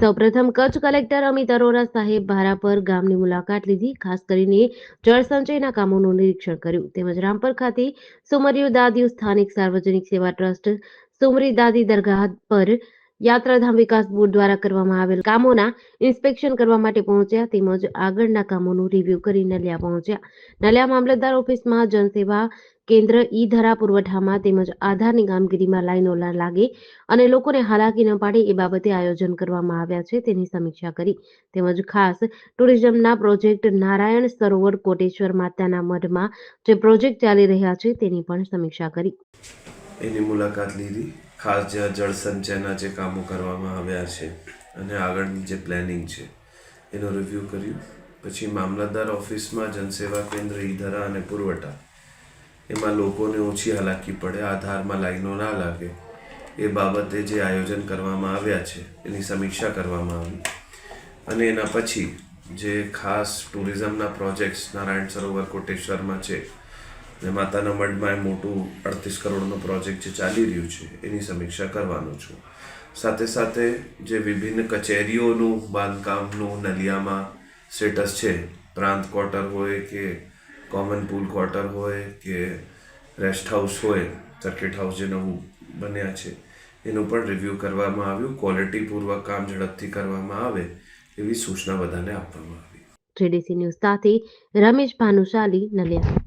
સૌપ્રથમ કચ્છ કલેક્ટર અમિત અરોરા સાહેબ ભારાપર ગામની મુલાકાત લીધી. ખાસ કરીને જળસંચયના કામોનું નિરીક્ષણ કર્યું તેમજ રામપર ખાતે સુમરિયું દાદીઓ સ્થાનિક સાર્વજનિક સેવા ટ્રસ્ટ સુમરી દાદી દરગાહ પર યાત્રાધામ વિકાસ બોર્ડ દ્વારા કરવામાં આવેલ કામોના ઇન્સ્પેક્શન કરવા માટે પહોંચ્યા તેમજ આગળના કામોનું રિવ્યુ કરી નલિયા પહોંચ્યા. નલિયા મામલતદાર ઓફિસમાં જનસેવા કેન્દ્ર ઈ ધરા પુરવઠામાં તેમજ આધારની કામગીરીમાં લાઈનો ન લાગે અને લોકોને હાલાકી ન પાડે એ બાબતે આયોજન કરવામાં આવ્યા છે તેની સમીક્ષા કરી તેમજ ખાસ ટુરિઝમના પ્રોજેક્ટ નારાયણ સરોવર કોટેશ્વર માતાના મઢમાં જે પ્રોજેક્ટ ચાલી રહ્યા છે તેની પણ સમીક્ષા કરી. એની મુલાકાત લીધી. ખાસ જ્યાં જળ સંચયના જે કામો કરવામાં આવ્યા છે અને આગળની જે પ્લાનિંગ છે એનો રિવ્યૂ કર્યું. પછી મામલતદાર ઓફિસમાં જનસેવા કેન્દ્ર ઈધરા અને પુરવઠા એમાં લોકોને ઓછી હાલાકી પડે, આધારમાં લાઈનો ના લાગે એ બાબતે જે આયોજન કરવામાં આવ્યા છે એની સમીક્ષા કરવામાં આવી. અને એના પછી જે ખાસ ટુરિઝમના પ્રોજેક્ટ્સ નારાયણ સરોવર કોટેશ્વરમાં છે ને માતાના મઢમાં મોટું 38 કરોડનો પ્રોજેક્ટ જે ચાલી રહ્યું છે એની સમીક્ષા કરવાનો છું. સાથે સાથે જે વિભિન્ન કચેરીઓનું બાંધકામનું નલિયામાં સ્ટેટસ છે, પ્રાંત ક્વાર્ટર હોય કે કોમન પૂલ ક્વાર્ટર હોય કે રેસ્ટ હાઉસ હોય, સર્કિટ હાઉસ જે નવું બન્યા છે એનું પણ રિવ્યૂ કરવામાં આવ્યું. ક્વોલિટીપૂર્વક કામ ઝડપથી કરવામાં આવે એવી સૂચના બધાને આપવામાં આવી. જેડીસી ન્યૂઝ સાથે રમેશ ભાનુશાલી, નલિયા.